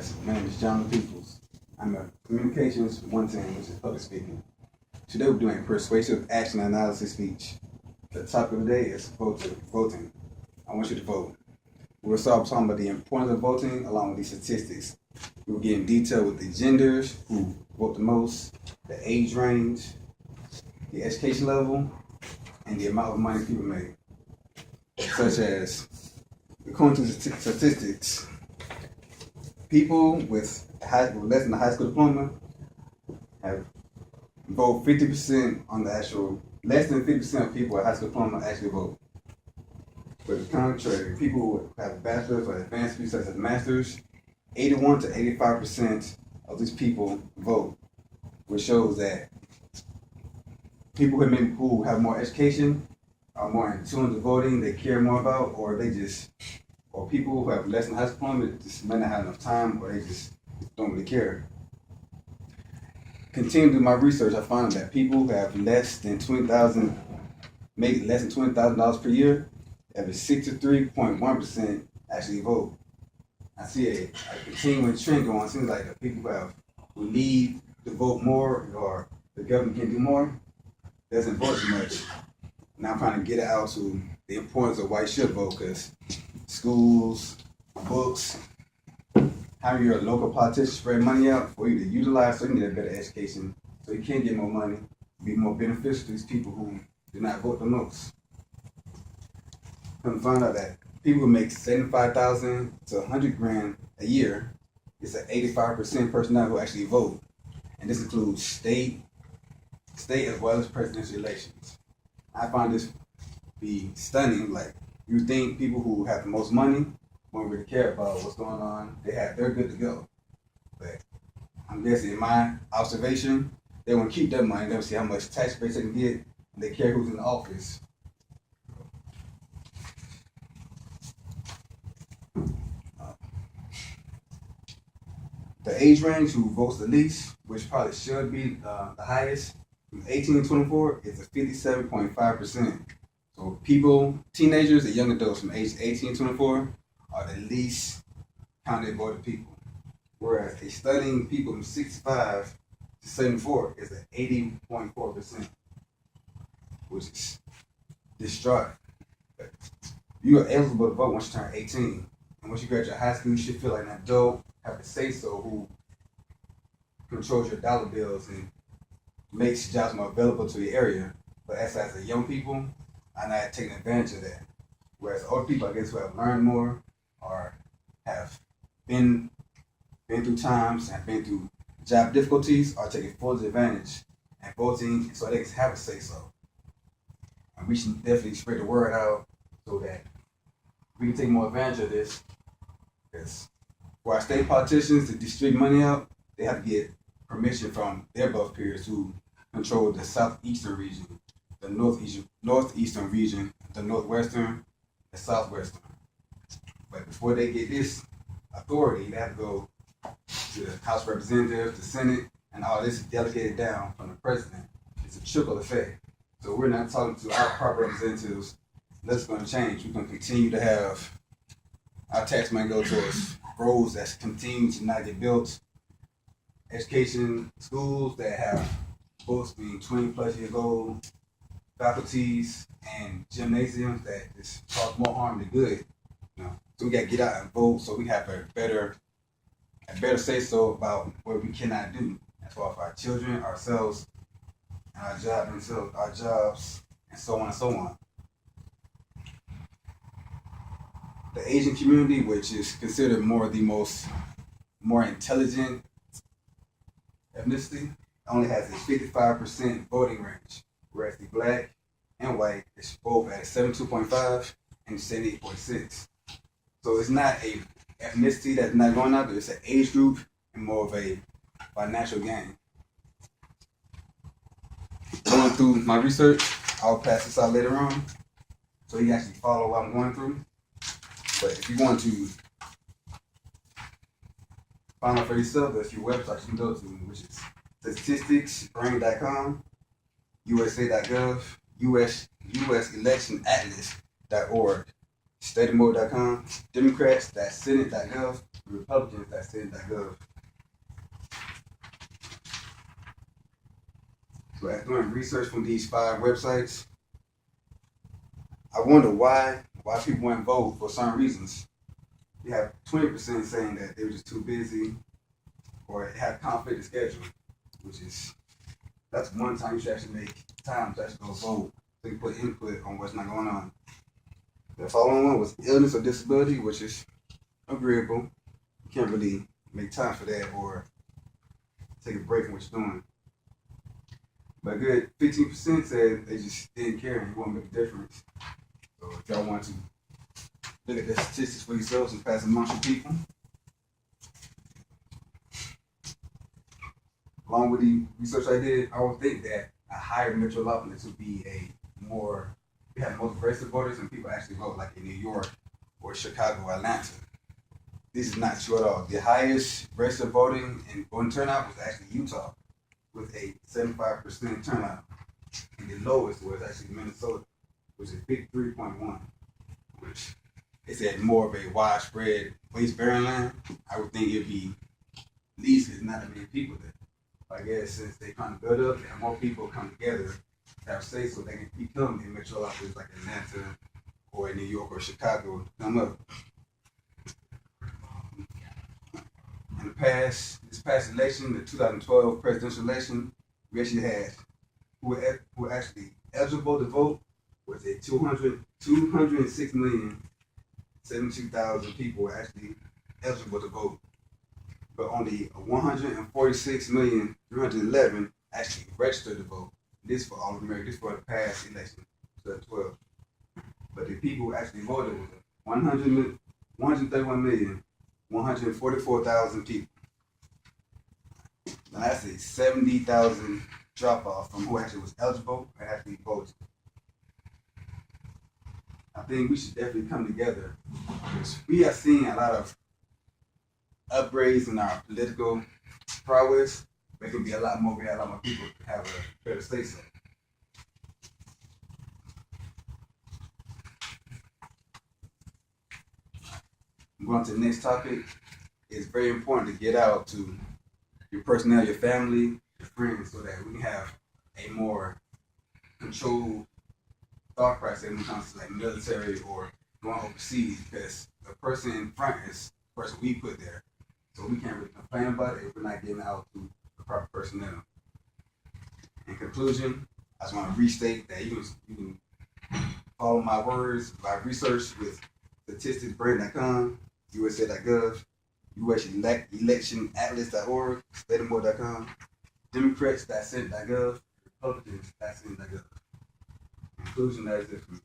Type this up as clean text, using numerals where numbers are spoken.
Podcast. My name is John Peoples. I'm a communications 110, which is public speaking. Today we're doing a persuasive action analysis speech. The topic of the day is voting. I want you to vote. We'll start talking about the importance of voting along with these statistics. We'll get in detail with the genders, who vote the most, the age range, the education level, and the amount of money people make. Such as, according to the statistics, people with less than a high school diploma have vote 50% on the actual, less than 50% of people with high school diploma actually vote. But the contrary, people who have bachelor's or advanced degrees such as masters, 81 to 85% of these people vote, which shows that people who have more education are more in tune to voting, they care more about, or people who have less than high school diploma just may not have enough time, or they just don't really care. Continuing to do my research, I found that people who have less than $20,000 per year, have a 63.1% actually vote. I see a continuing trend going. It seems like the people who need to vote more, or the government can do more, doesn't vote as much. Now I'm trying to get it out to the importance of why you should vote, because schools, books, having your local politicians spread money out for you to utilize so you can get a better education, so you can get more money, be more beneficial to these people who do not vote the most. Come to find out that people who make $75,000 to $100,000 a year, it's an 85% personnel who actually vote, and this includes state as well as presidential elections. I find this be stunning. Like, you think people who have the most money won't really care about what's going on. They're good to go. But I'm guessing, in my observation, they want to keep their money. They want to see how much tax base they can get, and they care who's in the office. The age range who votes the least, which probably should be the highest, from 18 to 24, is a 57.5%. So teenagers and young adults from age 18 to 24 are the least counted voted people. Whereas a studying people from 65 to 74 is at 80.4%, which is distraught. But you are eligible to vote once you turn 18. And once you graduate high school, you should feel like an adult, have a say-so who controls your dollar bills and makes jobs more available to the area. But as the young people, are not taking advantage of that. Whereas older people, I guess, who have learned more or have been through times and been through job difficulties, are taking full advantage and voting so they can have a say-so. And we should definitely spread the word out so that we can take more advantage of this. Because for our state politicians to distribute money out, they have to get permission from their above peers who control the southeastern region, the northeastern region, the northwestern, the southwestern. But before they get this authority, they have to go to the House of Representatives, the Senate, and all this is delegated down from the president. It's a trickle effect. So we're not talking to our proper representatives. That's going to change. We're going to continue to have our tax money go towards roads that continue to not get built, education, schools that have books being 20 plus years old, faculties and gymnasiums that just cause more harm than good. So we got to get out and vote so we have a better say-so about what we cannot do as far as our children, ourselves, and our jobs, and so on and so on. The Asian community, which is considered more intelligent ethnicity, only has a 55% voting range, whereas the black and white is both at 72.5 and 78.6. So it's not a ethnicity that's not going out there, it's an age group and more of a financial gain. Going through my research, I'll pass this out later on so you can actually follow what I'm going through. But if you want to find out for yourself, there's your website you can go to, which is statisticsbrain.com, USA.gov, USelectionatlas.org. stateofmode.com, Democrats.senate.gov, Republicans.senate.gov. So after doing research from these 5 websites, I wonder why people wouldn't vote for certain reasons. You have 20% saying that they were just too busy or have conflict of schedule, which is, that's one time you should actually make time to actually go vote, so you put input on what's not going on. The following one was illness or disability, which is agreeable. You can't really make time for that or take a break from what you're doing. But a good 15% said they just didn't care and it won't make a difference. So if y'all want to look at the statistics for yourselves and pass amongst your people, along with the research I did, I would think that a higher metropolis would be we have most registered voters and people actually vote like in New York or Chicago or Atlanta. This is not true at all. The highest registered voting and voting turnout was actually Utah with a 75% turnout. And the lowest was actually Minnesota, which is 53.1, which is at more of a widespread waste-bearing land. I would think it'd be at least there's not that many people there. I guess since they kind of build up and more people come together to have say so they can become a metropolis like Atlanta or New York or Chicago come up. In this past election, the 2012 presidential election, we actually had who were actually eligible to vote was a 206,072,000 people were actually eligible to vote. But only 146,311,000 actually registered to vote. This for all America. This for the past election, 2012. But the people who actually voted was 131,144,000 people. Now that's a 70,000 drop off from who actually was eligible and actually voted. I think we should definitely come together because we have seen a lot of upgrades in our political prowess. There could be a lot more. We have a lot more people to have a better say so. Going to the next topic. It's very important to get out to your personnel, your family, your friends, so that we can have a more controlled thought process when it comes to like military or going overseas, because the person in front is the person we put there. So we can't really complain about it if we're not getting out to the proper personnel. In conclusion, I just want to restate that you can follow my words, my research with statisticsbrain.com, USA.gov, USelectionatlas.org, stateofmode.com, Democrats.senate.gov, Republicans.senate.gov. In conclusion, that is it for me.